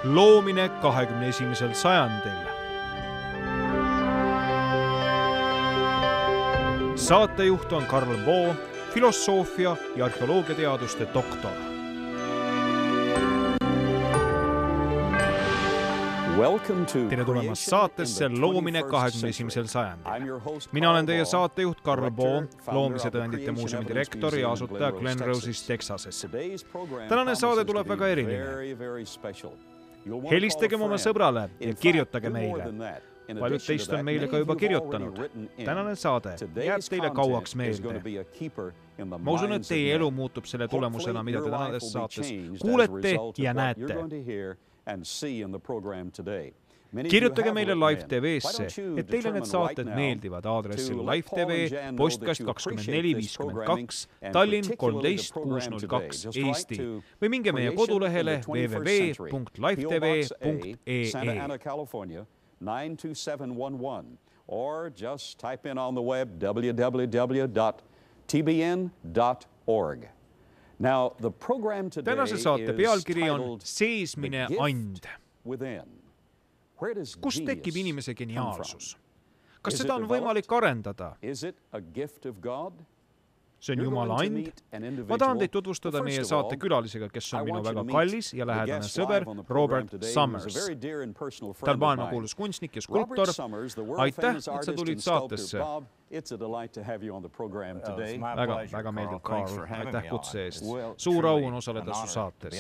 Loomine 21. sajandil. Saatejuht on Karl Voo, filosoofia ja arheoloogiateaduste doktor. Tere tulemast saatesse Loomine 21. sajandil. Mina olen teie saatejuht Karl Voo, Loomise tõendite muuseumi direktor ja asutaja Glenrose'is Texases. Tänane saade tuleb väga eriline. Helistagem oma sõbrale ja kirjutage meile. Paljud teist on meile ka juba kirjutanud. Tänane saade jääb teile kauaks meelde. Ma usun, et teie elu muutub selle tulemusena, mida te tänades saates kuulete ja näete. Kirjutage meile Live TV-sse, et teile need saated meeldivad aadressil Live TV, postkast 24552, Tallinn 13602, Eesti või minge meie kodulehele www.livetv.ee. 92711 or just type in on the web www.tbn.org. Now the program today tänase saate pealkiri on Seesmine, ande. Kust tekib inimese geniaalsus? Kas seda on võimalik arendada? See on Jumala and. Ma tahan teid tutvustada meie saate külalisega, kes on minu väga kallis ja lähedane sõber Robert Summers. Ta on maailmakuulus kunstnik ja skulptor. Aitäh, et sa tulid saatesse. Väga meeldib, Karl. Aitäh kutse eest. Suur au on osaleda su saates.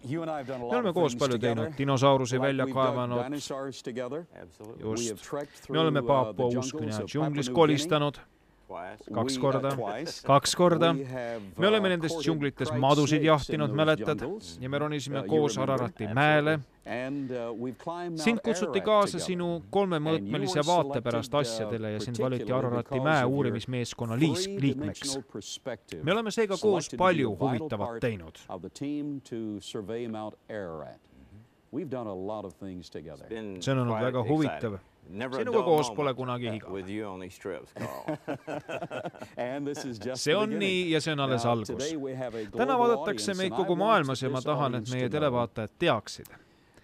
Me oleme koos palju teinud dinosaurusi välja kaevanud. Just. Me oleme Paapua Uus-Guinea džunglis kolistanud. Kaks korda. Me oleme nendest džunglites madusid jahtinud, mäletad, ja me ronisime koos Ararati mäele. Sind kutsuti kaasa sinu 3-mõõtmelise vaate pärast asjadele ja sind valiti Ararati mäe uurimismeeskonna liikmeks. Me oleme seega koos palju huvitavat teinud. See on olnud väga huvitav. Sinuga koos pole kunagi igav. See on nii ja see on alles algus. Täna vaadatakse meid kogu maailmas ja ma tahan, et meie televaatajad teaksid,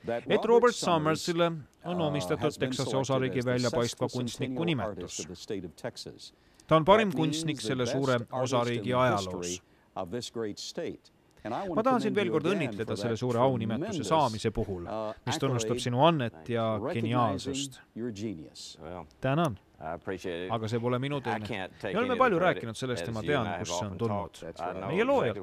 et Robert Summers'ile on omistatud Texase osariigi väljapaistva kunstniku nimetus. Ta on parim kunstnik selle suure osariigi ajaloos. Ma tahan sind veel kord õnnitleda selle suure aunimetuse saamise puhul, mis tunnustab sinu annet ja geniaalsust. Tänan, aga see pole minu teene. Me oleme palju rääkinud sellest ja ma tean, kus see on tulnud. Meie loojalt.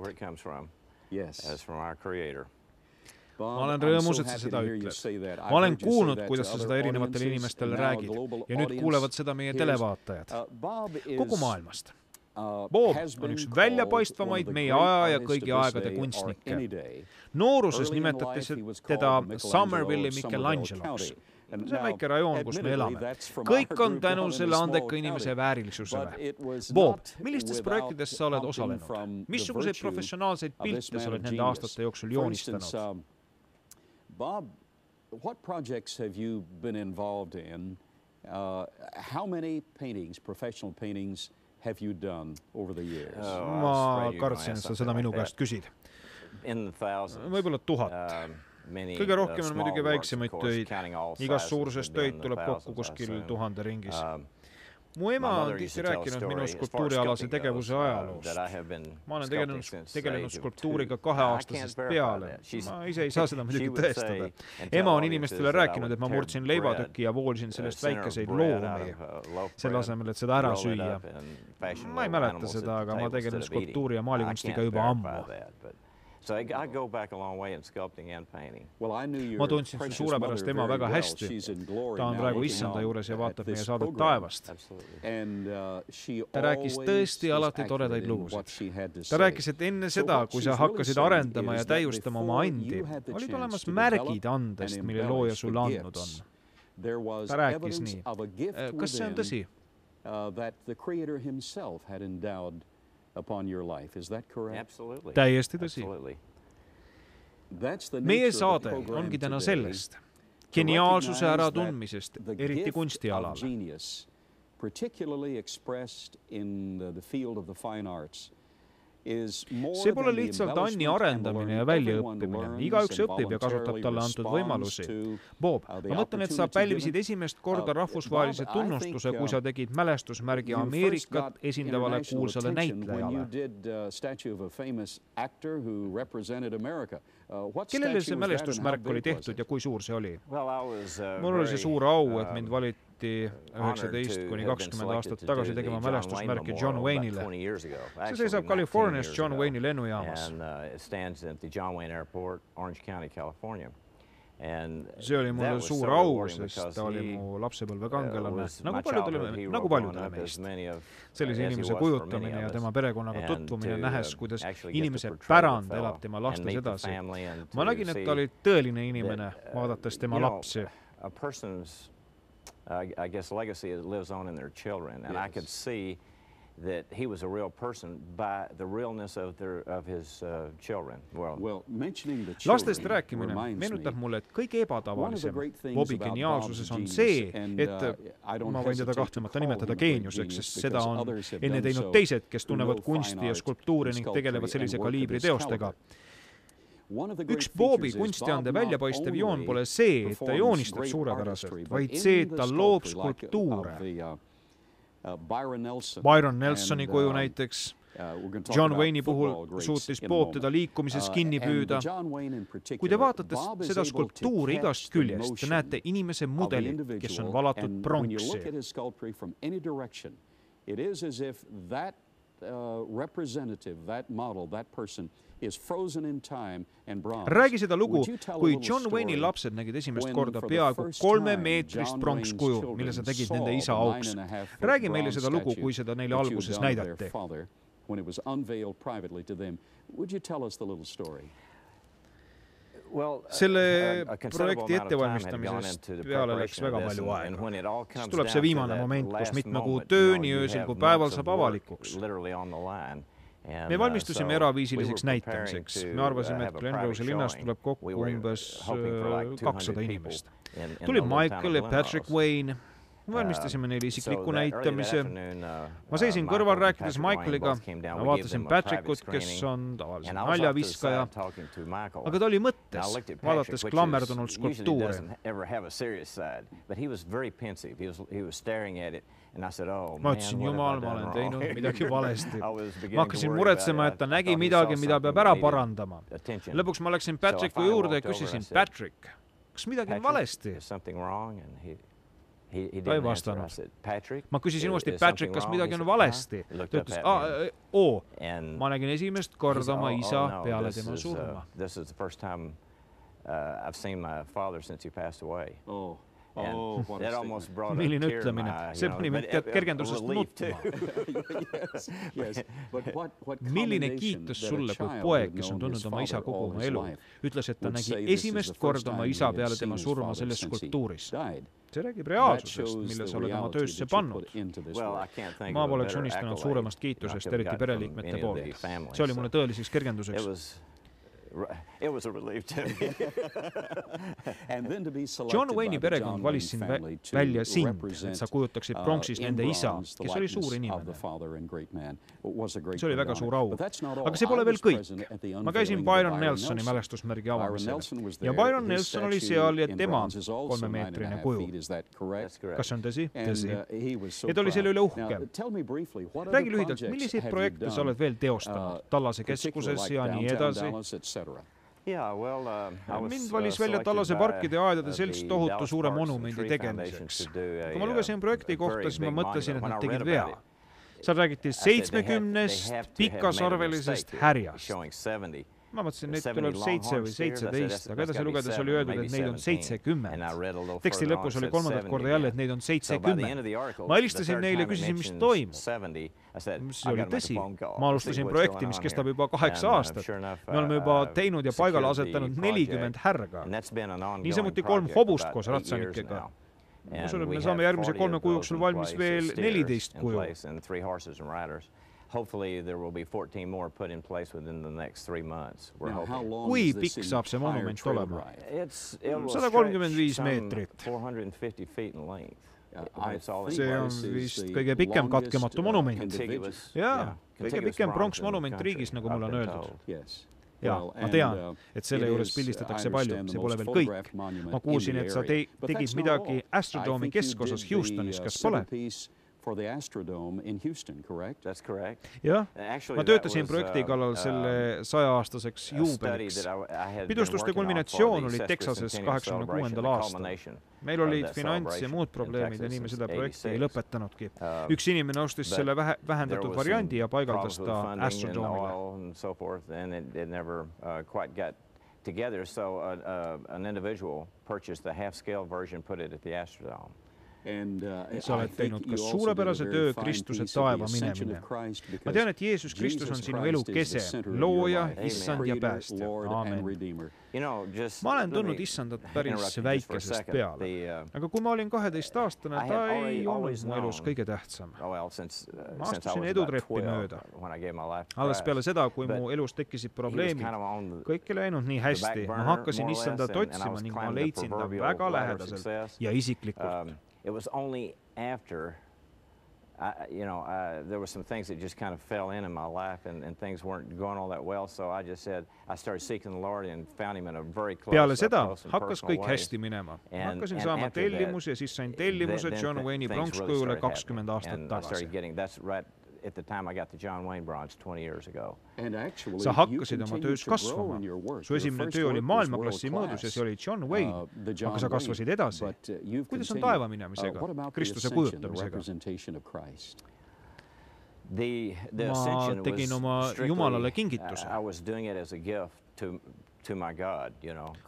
Ma olen rõõmus, et sa seda ütled. Ma olen kuulnud, kuidas sa seda erinevatele inimestele räägid ja nüüd kuulevad seda meie televaatajad kogu maailmast. Bob on üks väljapaistvamaid meie aja ja kõigi aegade kunstnikke. Nooruses nimetati teda Somerville'i Michelangeloks. See on väike rajoon, kus me elame. Kõik on tänu selle andeka inimese väärilisusele. Bob, millistes projektides sa oled osalenud? Missuguseid professionaalseid pilte sa oled nende aastate jooksul joonistanud? Bob, what projects have you been involved in? How many paintings, professional paintings, have you done over the years? Ma kartsin, et sa seda minu käest küsid. Võib-olla 1000. Kõige rohkem on muidugi väiksemaid töid. Igas suurusest töid tuleb kokku kuskil 1000 ringis. Mu ema on tihti rääkinud minu skulptuurialase tegevuse ajaloost. Ma olen tegelenud skulptuuriga 2-aastasest peale. Ma ise ei saa seda muidugi tõestada. Ema on inimestele rääkinud, et ma murdsin leivatüki ja voolisin sellest väikeseid loomi, selle asemel, et seda ära süüa. Ma ei mäleta seda, aga ma tegelen skulptuuri ja maalikunstiga juba ammu. Ma tundsin su suurepärast ema väga hästi. Ta on praegu issanda juures ja vaatab meie saadet taevast. Ta rääkis tõesti alati toredaid lugusid. Ta rääkis, et enne seda, kui sa hakkasid arendama ja täiustama oma andi, olid olemas märgid andest, mille looja sulle andnud on. Ta rääkis nii. Kas see on tõsi? Täiesti tõsi. Meie saade ongi täna sellest, geniaalsuse äratundmisest, eriti kunstialal. See pole lihtsalt Anni arendamine ja väljaõppimine. Igaüks õpib ja kasutab talle antud võimalusi. Bob, ma mõtlen, et sa pälvisid esimest korda rahvusvahelise tunnustuse, kui sa tegid mälestusmärgi Ameerikat esindavale kuulsale näitlejale. Kellele see mälestusmärk oli tehtud ja kui suur see oli? Mul oli see suur au, et mind valiti 19 kuni 20 aastat tagasi tegema mälestusmärki John Wayne'ile. See seisab Californias John Wayne'i lennujaamas. See oli mulle suur au, sest ta oli mu lapsepõlve kangelane, nagu paljudele meist. Sellise inimese kujutamine ja tema perekonnaga tutvumine, nähes, kuidas inimese pärand elab tema lastes edasi. Ma nägin, et ta oli tõeline inimene, vaadates tema lapsi. I guess legacy lives on in their children, and I could see that he was a real person by the realness of his children. Lastest rääkimine meenutab mulle, et kõige ebatavalisem Bobi geniaalsuses on see, et ma võin teda kahtlemata nimetada geeniuseks, sest seda on enne teinud teised, kes tunnevad kunsti ja skulptuuri ning tegelevad sellise kaliibri teostega. Üks Bobi kunstiande väljapaistev joon pole see, et ta joonistab suurepäraselt, vaid see, et ta loob skulptuure. Byron Nelsoni kuju näiteks. John Wayne'i puhul suutis Bob teda liikumises kinni püüda. Kui te vaatate seda skulptuuri igast küljest, te näete inimese mudelit, kes on valatud pronksi. It is as if that representative, that model, that person is frozen in time and bronze. Räägi seda lugu, kui John Wayne'i lapsed nägid esimest korda peaaegu 3-meetrist pronkskuju, mille sa tegid nende isa auks. Räägi meile seda lugu, kui seda neile alguses näidati. When it was unveiled privately to them. Would you tell us the little story? Selle projekti ettevalmistamisest peale läks väga palju aega. Siis tuleb see viimane moment, kus mitme kuu töö nii öösel kui päeval saab avalikuks. Me valmistusime eraviisiliseks näitamiseks. Me arvasime, et Glenrose linnas tuleb kokku umbes 200 inimest. Tuli Michael ja Patrick Wayne. Me valmistasime neile isikliku näitamise. Ma seisin kõrval rääkides Michaeliga. Ma vaatasin Patrickut, kes on tavaliselt naljaviskaja. Aga ta oli mõttes, vaadates klammerdunult skulptuure. Ma ütlesin, Jumal, ma olen teinud midagi valesti. Ma hakkasin muretsema, et ta nägi midagi, mida peab ära parandama. Lõpuks ma läksin Patricku juurde ja küsisin, Patrick, kas midagi on valesti? Ta ei vastanud. Ma küsisin uuesti, Patrick, kas midagi on valesti? Ta ütles, ma nägin esimest korda oma isa peale tema surma. Milline ütlemine? See pani mind kergendusest nutma. Milline kiitus sulle kui poeg, kes on tundnud oma isa kogu oma elu, ütles, et ta nägi esimest korda oma isa peale tema surma selles skulptuuris. See räägib reaalsusest, mille sa oled oma töösse pannud. Ma poleks unistanud suuremast kiitusest, eriti pereliikmete poolt. See oli mulle tõeliseks kergenduseks. It was a relief to me. John Wayne'i perekond valis siin välja sind, et sa kujutaksid pronksist nende isa, kes oli suur inimene. See oli väga suur au. Aga see pole veel kõik. Ma käisin Byron Nelsoni mälestusmärgi avamisel. Ja Byron Nelson oli seal ja tema 3-meetrine kuju. Kas on tõsi? Tõsi. Ja ta oli selle üle uhke. Räägi lühidalt, milliseid projekte sa oled veel teostanud? Tallase keskuses ja nii edasi? Mind valis välja Tallase parkide ja aedade selts tohutu suure monumendi tegemiseks. Kui ma lugesin projekti kohta, siis ma mõtlesin, et nad tegid vea. Seal räägiti 70 pikasarvelisest härjast. Ma mõtlesin, neid tuleb 7 või 17, aga edasi lugedes oli öeldud, et neid on 70. Teksti lõpus oli 3. korda jälle, et neid on 70. Ma helistasin neile ja küsisin, mis toimub. See oli tõsi. Ma alustasin projekti, mis kestab juba 8 aastat. Me oleme juba teinud ja paigale asetanud 40 härga. Niisamuti 3 hobust koos ratsanikega. Ma usun, et me saame järgmise 3 kuu jooksul valmis veel 14 kuju. Hopefully there will be 14 more put in place within the next 3 months. Kui pikk saab see monument olema? 135 meetrit. 450 feet in length. See on vist kõige pikem katkematu monument. Jaa, kõige pikem pronksmonument riigis, nagu mul on öeldud. Jaa, ma tean, et selle juures pildistatakse palju, see pole veel kõik. Ma kuulsin, et sa tegid midagi Astrodoomi keskosas Houstonis, kas pole? For the Astrodome in Houston, correct? That's correct. Jah, ma töötasin projekti kallal selle 100-aastaseks juubeliks. Pidustuste kulminatsioon oli Texases 86. aastal. Meil olid finants ja muud probleemid ja nii me seda projekti ei lõpetanudki. Üks inimene ostis selle vähendatud variandi ja paigaldas ta Astrodoomile. Together, so an individual purchased the half-scale version, put it at the Astrodome. Sa oled teinud ka suurepärase töö Kristuse taeva minemine. Ma tean, et Jeesus Kristus on sinu elu kese, looja, issand ja päästja. Aamen. Ma olen tundnud issandat päris väikesest peale. Aga kui ma olin 12-aastane, ta ei olnud mu elus kõige tähtsam. Ma astusin edutreppi mööda. Alles peale seda, kui mu elus tekkisid probleemid, kõik ei läinud nii hästi. Ma hakkasin issandat otsima ning ma leidsin ta väga lähedaselt ja isiklikult. It was only after, there were some things that just kind of fell in my life and things weren't going all that well. So I just said, I started seeking the Lord and found him in a very close, peale seda hakkas kõik hästi minema. Hakkasin saama tellimusi ja siis sain tellimuse John Wayne'i pronkskujule 20 aastat tagasi. At the time I got the John Wayne bronze 20 years ago. Sa hakkasid oma töös kasvama. Su esimene töö oli maailmaklassi mõõdus ja see oli John Wayne, aga sa kasvasid edasi. Kuidas on taeva minemisega, Kristuse kujutamisega? Ma tegin oma Jumalale kingituse.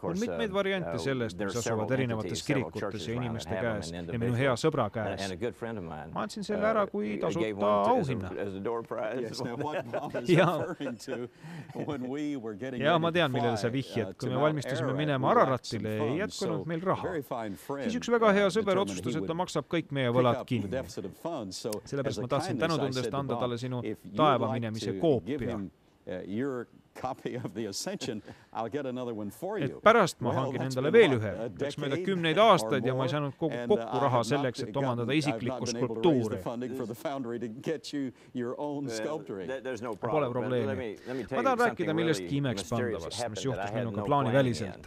On mitmeid variante sellest, mis asuvad erinevates kirikutes ja inimeste käes ja minu hea sõbra käes. Ma andsin selle ära kui tasuta auhinna. Ja ma tean, millele sa vihjad. Kui me valmistasime minema Araratile, ei jätkunud meil raha. Siis üks väga hea sõber otsustas, et ta maksab kõik meie võlad kinni. Sellepärast ma tahtsin tänutundest anda talle sinu taeva minemise koopia. Et pärast ma hangin endale veel ühe. Läks mööda 10 aastaid ja ma ei saanud kokku raha selleks, et omandada isiklikku skulptuuri. Pole probleemi. Ma tahan rääkida millestki imekspandavast, mis juhtus minuga plaaniväliselt.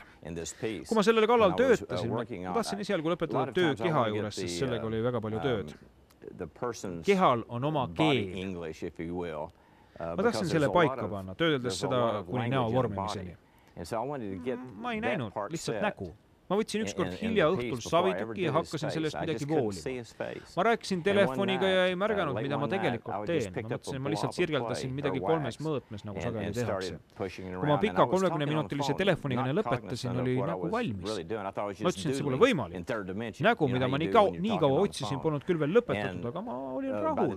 Kui ma sellele kallal töötasin, ma tahtsin esialgu lõpetada töö keha juures, sest sellega oli väga palju tööd. Kehal on oma keel. Ma tahtsin selle paika panna, töödeldes seda kuni näo vormimiseni. Ma ei näinud, lihtsalt nägu. Ma võtsin ükskord hilja õhtul savituki ja hakkasin sellest midagi voolima. Ma rääkisin telefoniga ja ei märganud, mida ma tegelikult teen. Ma mõtlesin, ma lihtsalt sirgeldasin midagi 3 mõõtmes, nagu sageli tehakse. Kui ma pika 30-minutilise telefonikõne lõpetasin, oli nägu valmis. Ma ütlesin, et see pole võimalik. Nägu, mida ma nii kaua otsisin, polnud küll veel lõpetatud, aga ma olin rahul.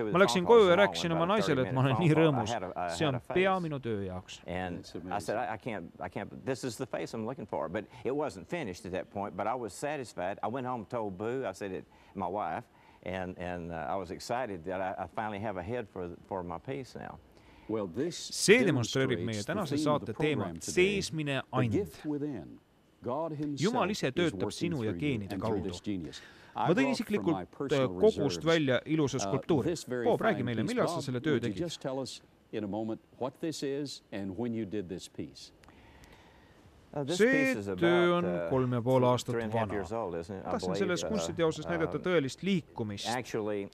Ma läksin koju ja rääkisin oma naisele, et ma olen nii rõõmus. See on pea minu töö jaoks. Finished at that point, but I was satisfied. I went home and told Boo, I said it, my wife, and I was excited that I finally have a head for my piece now. See demonstreerib meie tänase saate teemat Seesmine, ande. Jumal ise töötab sinu ja geenide kaudu. Ma tõin isiklikult kogust välja ilusa skulptuuri. Bob, räägi meile, millal sa selle töö tegid? See töö on 3,5 aastat vana. Tahtsin selles kunstiteoses näidata tõelist liikumist. Kui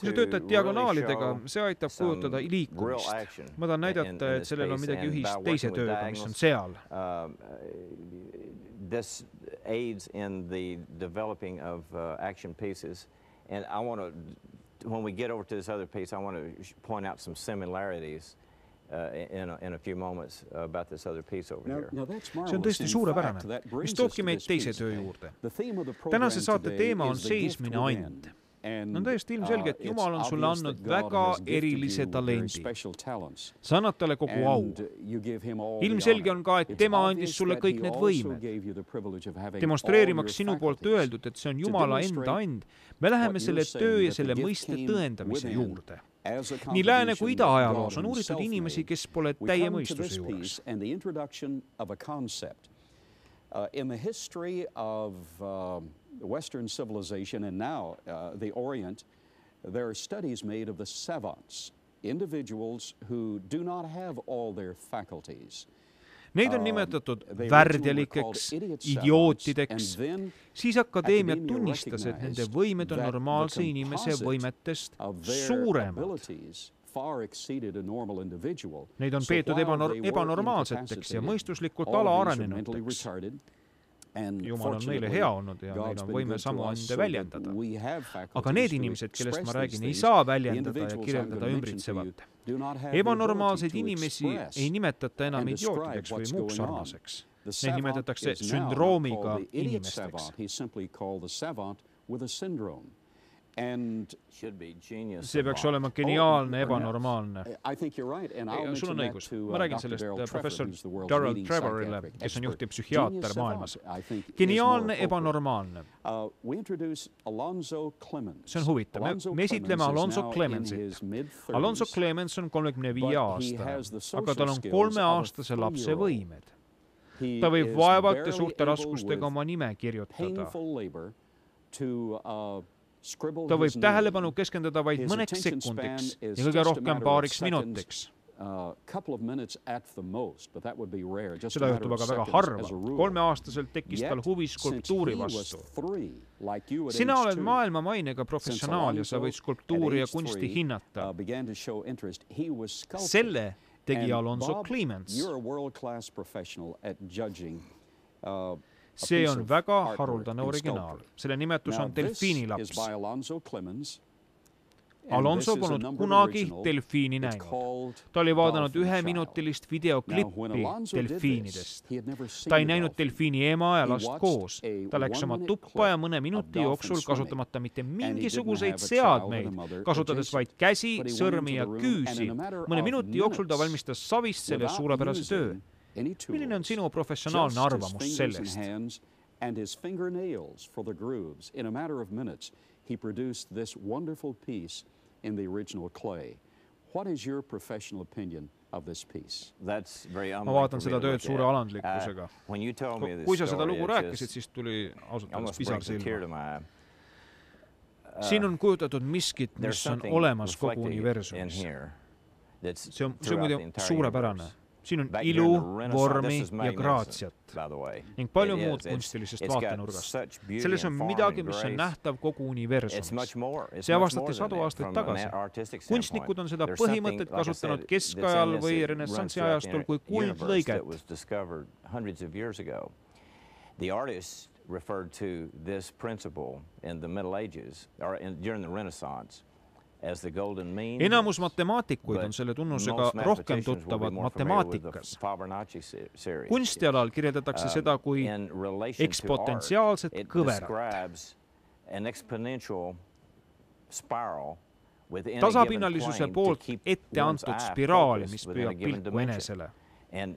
sa töötad diagonaalidega, see aitab kujutada liikumist. Ma tahan näidata, et sellel on midagi ühist teise tööga, mis on seal. This aids in the developing of action pieces. And I want to, when we get over to this other piece, I want to point out some similarities in a few moments about this other piece over here. See on tõesti suurepärane, mis toobki meid teise töö juurde. Tänase saate teema on Seesmine, ande. On täiesti ilmselge, et Jumal on sulle andnud väga erilise talendi. Sa annad talle kogu au. Ilmselge on ka, et tema andis sulle kõik need võimed. Demonstreerimaks sinu poolt öeldud, et see on Jumala enda and, me läheme selle töö ja selle mõiste tõendamise juurde. Nii lääne kui ida ajaloos on uuritud inimesi, kes pole täie mõistuse juures. In the history of Western civilization and now the Orient, there are studies made of the savants, individuals who do not have all their faculties. Neid on nimetatud värdjalikeks, idiootideks, siis akadeemia tunnistas, et nende võimed on normaalse inimese võimetest suuremad. Neid on peetud ebanormaalseteks ja mõistuslikult alaarenenuteks. Jumal on neile hea olnud ja neil on võime samu ande väljendada. Aga need inimesed, kellest ma räägin, ei saa väljendada ja kirjeldada ümbritsevat. Ebanormaalseid inimesi ei nimetata enam idiootideks või muuks sarnaseks. Neid nimetatakse sündroomiga inimesteks. See peaks olema geniaalne, ebanormaalne. Sul on õigus. Ma räägin sellest professor Darrell Trevorile, kes on juhtiv psühhiaater maailmas. Geniaalne, ebanormaalne. See on huvitav. Me esitleme Alonzo Clemensit. Alonzo Clemens on 35 aastane, aga tal on 3-aastase lapse võimed. Ta võib vaevalt ja suurte raskustega oma nime kirjutada. Ta võib tähelepanu keskendada vaid mõneks sekundiks ja kõige rohkem paariks minutiks. Seda juhtub aga väga harva. 3-aastaselt tekkis tal huvi skulptuuri vastu. Sina oled maailma mainega professionaal ja sa võid skulptuuri ja kunsti hinnata. Selle tegi Alonzo Clemens. See on väga haruldane originaal. Selle nimetus on delfiinilaps. Alonzo polnud kunagi delfiini näinud. Ta oli vaadanud 1-minutilist videoklippi delfiinidest. Ta ei näinud delfiini ema ja last koos. Ta läks oma tuppa ja mõne minuti jooksul kasutamata mitte mingisuguseid seadmeid, kasutades vaid käsi, sõrmi ja küüsi. Mõne minuti jooksul ta valmistas savist selle suurepärase töö. Milline on sinu professionaalne arvamus sellest? And his fingernails for the grooves. In a matter of minutes, he produced this wonderful piece in the original clay. What is your professional opinion of this piece? Ma vaatan seda tööd suure alandlikkusega. Kui sa seda lugu rääkisid, siis tuli ausalt öeldes pisar silma. Siin on kujutatud miskit, mis on olemas kogu universumis. See on muide suurepärane. Siin on ilu, vormi ja graatsiat ning palju muud kunstilisest vaatenurgast. Selles on midagi, mis on nähtav kogu universumis. See avastati 100 aastaid tagasi. Kunstnikud on seda põhimõtet kasutanud keskajal või renessansi ajastul kui kuldlõiget. The artists referred to this principle in the Middle Ages or during the Renaissance. Enamus matemaatikuid on selle tunnusega rohkem tuttavad matemaatikas. Kunstialal kirjeldatakse seda kui eksponentsiaalset kõverat. Tasapinnalisuse poolt ette antud spiraali, mis püüab pilku enesele. See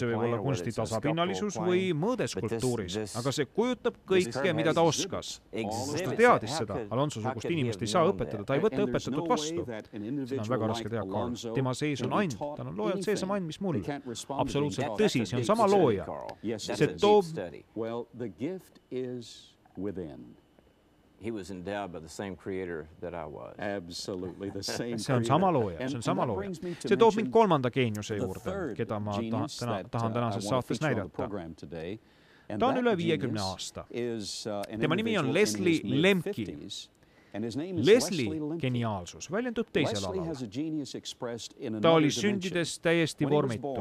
võib olla kunsti tasapinnalisus või mõõde skulptuuris, aga see kujutab kõike, mida ta oskas. Sest ta teadis seda. Alonso-sugust inimest ei saa õpetada, ta ei võta õpetatud vastu. Seda on väga raske teha, Karl. Tema sees on and, ta on loojalt seesama and, mis mul. Absoluutselt tõsi, see on sama looja. See toob... He was endowed by the same creator that I was. Absolutely the same creator. See on sama looja, see on sama looja. See toob mind 3. geeniuse juurde, keda ma tahan tänases saates näidata. Ta on üle 50 aasta. Tema nimi on Lemke. Leslie geniaalsus väljendub teisel alal. Ta oli sündides täiesti vormitu.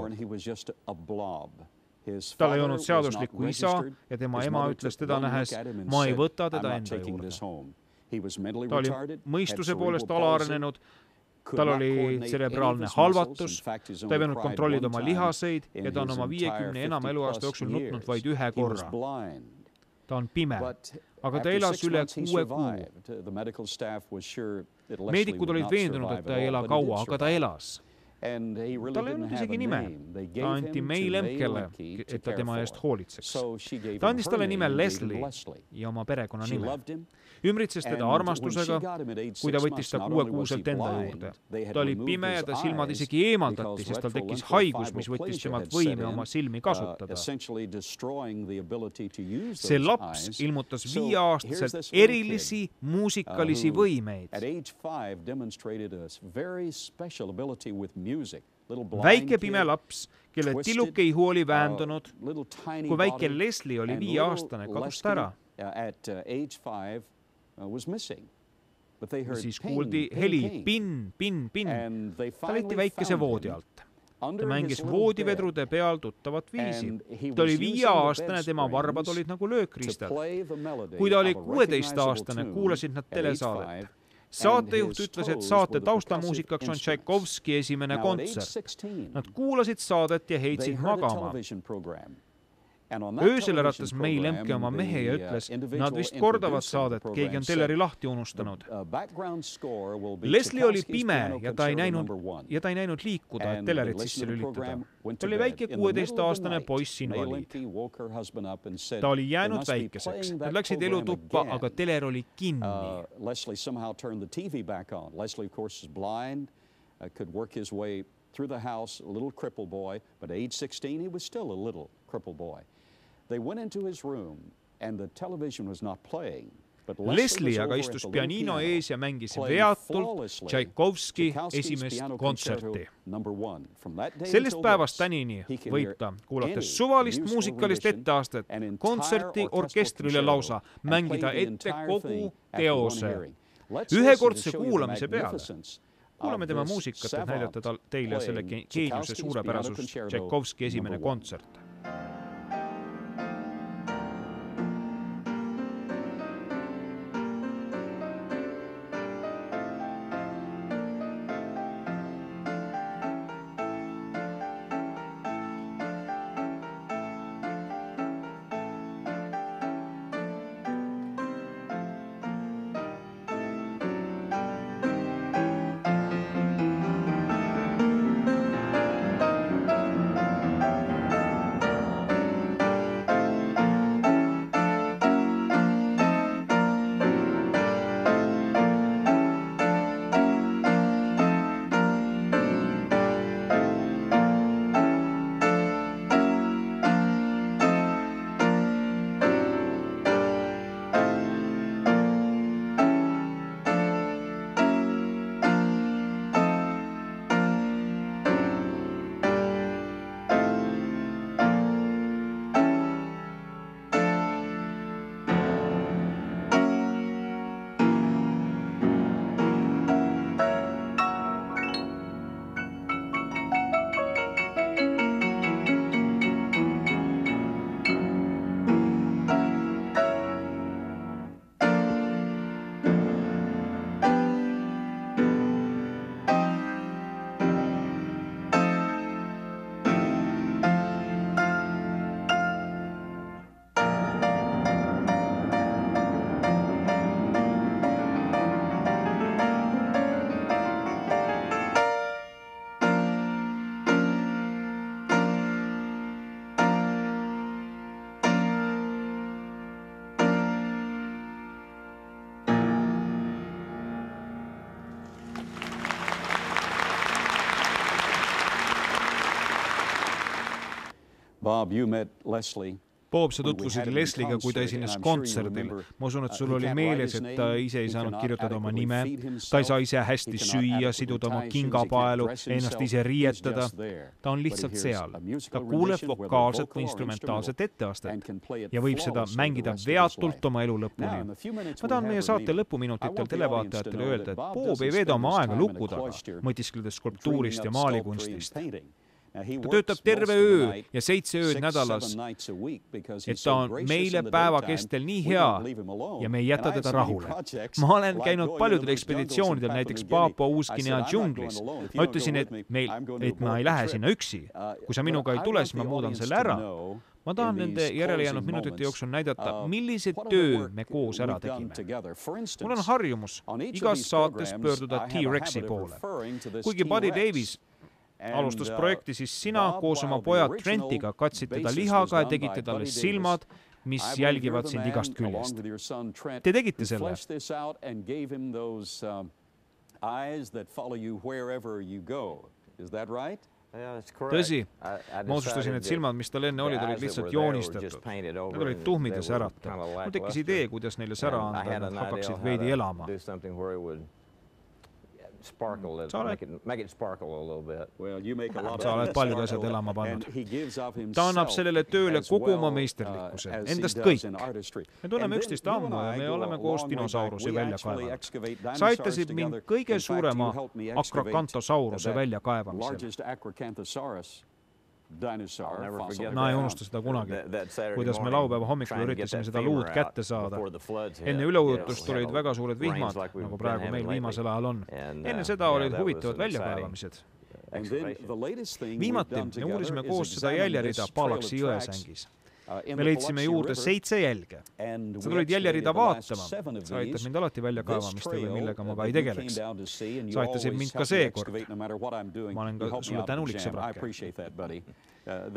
Tal ei olnud seaduslikku isa ja tema ema ütles teda nähes, ma ei võta teda enda juurde. Ta oli mõistuse poolest alaarenenud, tal oli cerebraalne halvatus, ta ei võinud kontrollida oma lihaseid ja ta on oma 50 enama eluaasta jooksul nutnud vaid 1 korra. Ta on pime, aga ta elas üle 6 kuu. Meedikud olid veendunud, et ta ei ela kaua, aga ta elas. Tal ei olnud isegi nime. Ta anti May Lemkele, et ta tema eest hoolitseks. Ta andis talle nime Leslie ja oma perekonna nime. Ümbritses teda armastusega, kui ta võttis ta 6-kuuselt enda juurde. Ta oli pime ja ta silmad isegi eemaldati, sest tal tekkis haigus, mis võttis temalt võime oma silmi kasutada. See laps ilmutas 5-aastaselt erilisi muusikalisi võimeid. Väike pime laps, kelle tilukeihu oli väändunud, kui väike Leslie oli 5-aastane, kadus ta ära. Siis kuuldi heli, pinn. Ta leiti väikese voodi alt. Ta mängis voodivedrude peal tuttavat viisi. Ta oli 5-aastane, tema varbad olid nagu löökriistad. Kui ta oli 16-aastane, kuulasid nad telesaadet. Saatejuht ütles, et saate taustamuusikaks on Tšaikovski esimene kontsert. Nad kuulasid saadet ja heitsid magama. Öösel äratas May Lemke oma mehe ja ütles, nad vist kordavad saadet, keegi on teleri lahti unustanud. Leslie oli pime ja ta ei näinud liikuda, et telerit sisse lülitada. Ta oli väike 16-aastane poiss invaliid. Ta oli jäänud väikeseks. Nad läksid elutuppa, aga teler oli kinni. Leslie somehow turned the TV back on. Leslie, of course, is blind, could work his way through the house, a little crippled boy, but at age 16, he was still a little crippled boy. They went into his room and the television was not playing. Leslie aga istus pianino ees ja mängis veatult Tšaikovski esimest kontserti. Sellest päevast tänini võib ta, kuulates suvalist muusikalist etteastet, kontserti orkestrile lausa, mängida ette kogu teose. Ühekordse kuulamise peale. Kuulame tema muusikat, et näidata teile selle Geeniuse suurepärasus Tšaikovski esimene kontsert. Bob, you met Leslie. Bob, sa tutvusid Lesliega, kui ta esines kontserdil. Ma usun, et sul oli meeles, et ta ise ei saanud kirjutada oma nime. Ta ei saa ise hästi süüa, siduda oma kingapaelu, ennast ise riietada. Ta on lihtsalt seal. Ta kuuleb vokaalset või instrumentaalset etteastet ja võib seda mängida veatult oma elu lõpuni. Ma tahan meie saate lõpuminutitel televaatajatele öelda, et Bob ei veeda oma aega luku taga, mõtiskledes skulptuurist ja maalikunstist. Ta töötab terve öö ja 7 ööd nädalas, et ta on meile päeva kestel nii hea ja me ei jäta teda rahule. Ma olen käinud paljudel ekspeditsioonidel, näiteks Papua Uus-Guinea džunglis. Ma ütlesin, et ma ei lähe sinna üksi. Kui sa minuga ei tule, siis ma muudan selle ära. Ma tahan nende järele jäänud minutite jooksul näidata, millise töö me koos ära tegime. Mul on harjumus igas saates pöörduda T-Rexi poole. Kuigi Buddy Davis Alustas projekti siis sina koos oma poja Trentiga, katsite ta lihaga ja tegite talle silmad, mis jälgivad sind igast küljest. Te tegite selle. Tõsi, ma otsustasin, et silmad, mis tal enne olid lihtsalt joonistatud. Need olid tuhmid ja särata. Mul tekkis idee, kuidas neile sära anda, et nad hakkaksid veidi elama. Sa oled paljud asjad elama pannud. Ta annab sellele tööle kogu oma meisterlikkuse, endast kõik. Me tunneme üksteist ammu ja me oleme koos dinosaurusi välja kaevanud. Sa aitasid mind kõige suurema Acrocanthosauruse välja kaevamisel. Ma ei unusta seda kunagi, kuidas me laupäeva hommikul üritasime seda luud kätte saada. Enne üleujutust olid väga suured vihmad, nagu praegu meil viimasel ajal on. Enne seda olid huvitavad väljakaevamised. Viimati me uurisime koos seda jäljerida Palaksi jõesängis. Me leidsime juurde 7 jälge. Sa tulid jäljerida vaatama. Sa aitad mind alati väljakaevamistele, millega ma ka ei tegeleks. Sa aitasid mind ka seekord. Ma olen ka sulle tänulik sõbrake.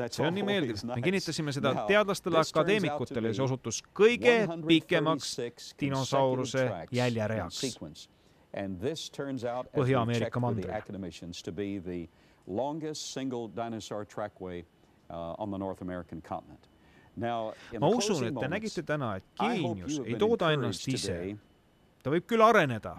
See on nii meeldiv. Me kinnitasime seda teadlastele akadeemikutele ja see osutus kõige pikemaks dinosauruse jäljereaks Põhja-Ameerika mandril. Ma usun, et te nägite täna, et Geenius ei tooda ennast ise. Ta võib küll areneda.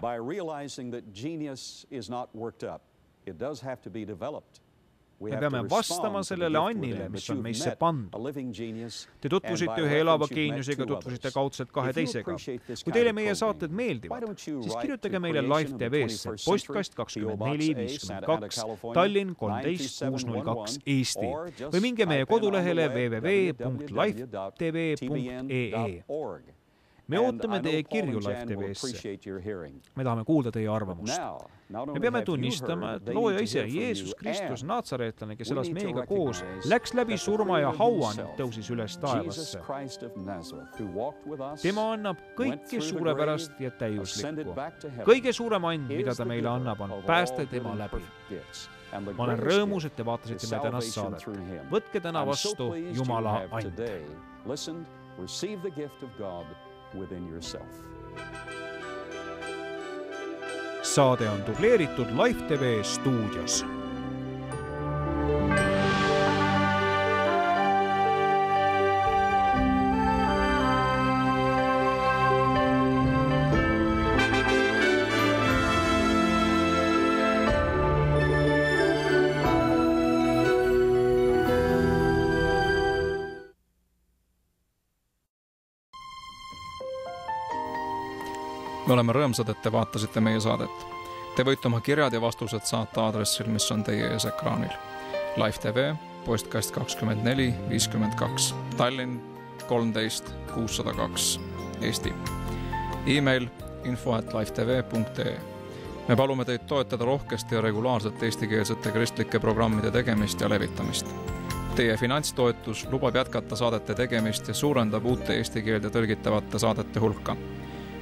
Me peame vastama sellele annile, mis on meisse pandud. Te tutvusite ühe elava Geeniusega, tutvusite kaudselt 2 teisega. Kui teile meie saated meeldivad, siis kirjutage meile Live TV-sse postkast 2452 Tallinn 13602 Eesti või minge meie kodulehele www.livetv.ee. Me ootame teie kirju Live TV-sse. Me tahame kuulda teie arvamust. Me peame tunnistama, et looja ise, Jeesus Kristus, naatsareetlane, kes elas meiega koos, läks läbi surma ja hauani, tõusis üles taevasse. Tema annab kõike suurepärast ja täiuslikku. Kõige suurem and, mida ta meile annab, on pääste tema läbi. Ma olen rõõmus, et te vaatasite me tänast saadet. Võtke täna vastu Jumala and. Saade on dubleeritud Live TV stuudios. Me oleme rõõmsad, et te vaatasite meie saadet. Te võite oma kirjad ja vastused saata aadressil, mis on teie ees ekraanil. Live TV, postkast 2452, Tallinn 13602, Eesti. E-mail info@livetv.ee. Me palume teid toetada rohkesti ja regulaarselt eestikeelsete kristlike programmide tegemist ja levitamist. Teie finantstoetus lubab jätkata saadete tegemist ja suurendab uute eesti keelde tõlgitavate saadete hulka.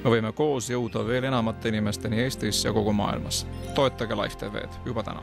Me võime koos jõuda veel enamate inimesteni Eestis ja kogu maailmas. Toetage Live TV-d juba täna.